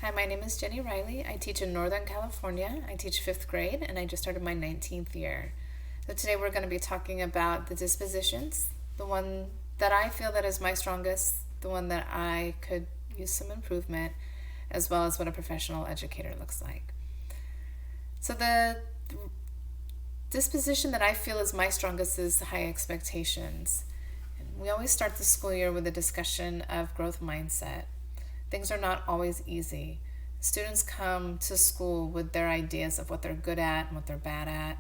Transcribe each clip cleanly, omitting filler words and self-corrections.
Hi, my name is Jenny Riley. I teach in Northern California. I teach fifth grade and I just started my 19th year. So today we're going to be talking about the dispositions, the one that I feel that is my strongest, the one that I could use some improvement, as well as what a professional educator looks like. So the disposition that I feel is my strongest is high expectations. And we always start the school year with a discussion of growth mindset. Things are not always easy. Students come to school with their ideas of what they're good at and what they're bad at,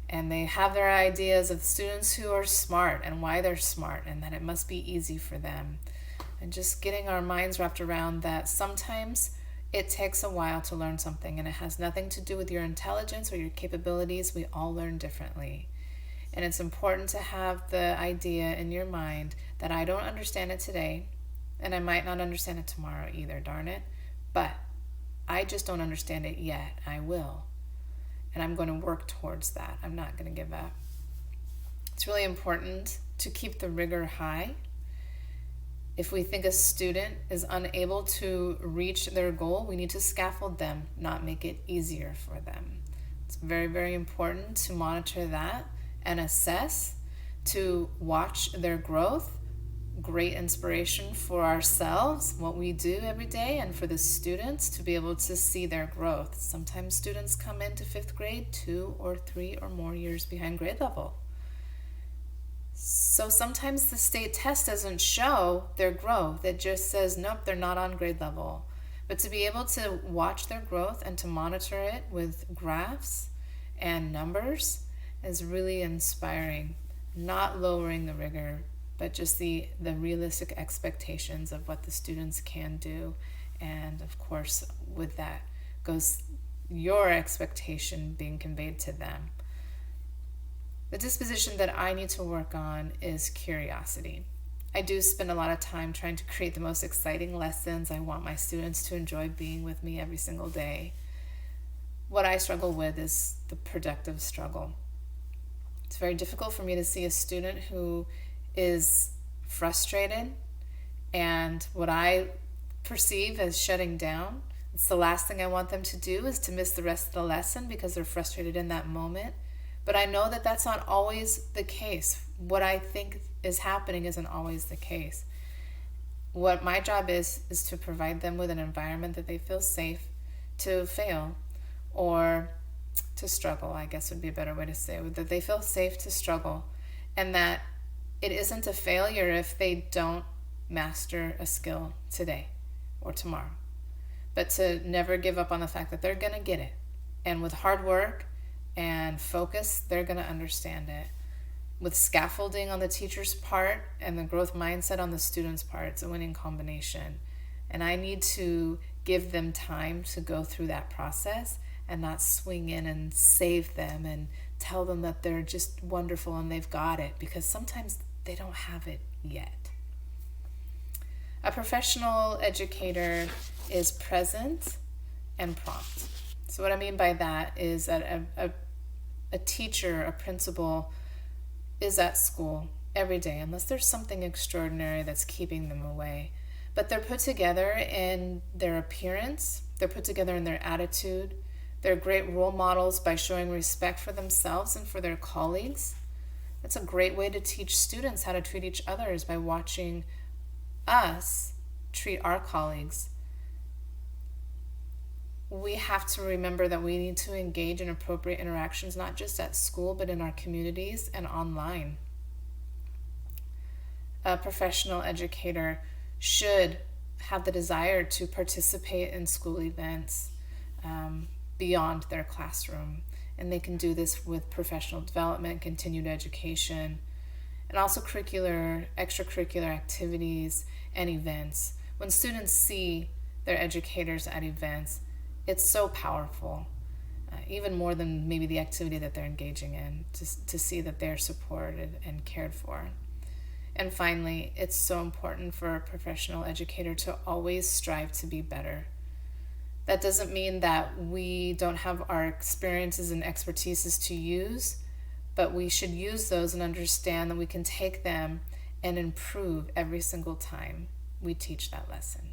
and they have their ideas of students who are smart and why they're smart and that it must be easy for them. And just getting our minds wrapped around that sometimes it takes a while to learn something and it has nothing to do with your intelligence or your capabilities. We all learn differently. And it's important to have the idea in your mind that I don't understand it today, and I might not understand it tomorrow either, darn it. But I just don't understand it yet. I will. And I'm going to work towards that. I'm not going to give up. It's really important to keep the rigor high. If we think a student is unable to reach their goal, we need to scaffold them, not make it easier for them. It's very, very important to monitor that and assess, to watch their growth. Great inspiration for ourselves, what we do every day, and for the students to be able to see their growth. Sometimes students come into fifth grade 2 or 3 or more years behind grade level. So sometimes the state test doesn't show their growth. It just says, nope, they're not on grade level. But to be able to watch their growth and to monitor it with graphs and numbers is really inspiring. Not lowering the rigor, but just the realistic expectations of what the students can do. And of course, with that goes your expectation being conveyed to them. The disposition that I need to work on is curiosity. I do spend a lot of time trying to create the most exciting lessons. I want my students to enjoy being with me every single day. What I struggle with is the productive struggle. It's very difficult for me to see a student who is frustrated and what I perceive as shutting down. It's the last thing I want them to do is to miss the rest of the lesson because they're frustrated in that moment. But I know that that's not always the case. What I think is happening isn't always the case. What my job is to provide them with an environment that they feel safe to fail or to struggle, I guess would be a better way to say it, that they feel safe to struggle, and that it isn't a failure if they don't master a skill today or tomorrow, but to never give up on the fact that they're going to get it. And with hard work and focus, they're going to understand it. With scaffolding on the teacher's part and the growth mindset on the student's part, it's a winning combination. And I need to give them time to go through that process and not swing in and save them and tell them that they're just wonderful and they've got it, because sometimes they don't have it yet. A professional educator is present and prompt. So what I mean by that is that a teacher, a principal, is at school every day, unless there's something extraordinary that's keeping them away. But they're put together in their appearance, they're put together in their attitude. They're great role models by showing respect for themselves and for their colleagues. It's a great way to teach students how to treat each other, is by watching us treat our colleagues. We have to remember that we need to engage in appropriate interactions, not just at school, but in our communities and online. A professional educator should have the desire to participate in school events beyond their classroom. And they can do this with professional development, continued education, and also extracurricular activities and events. When students see their educators at events, it's so powerful, even more than maybe the activity that they're engaging in, to see that they're supported and cared for. And finally, it's so important for a professional educator to always strive to be better. That doesn't mean that we don't have our experiences and expertises to use, but we should use those and understand that we can take them and improve every single time we teach that lesson.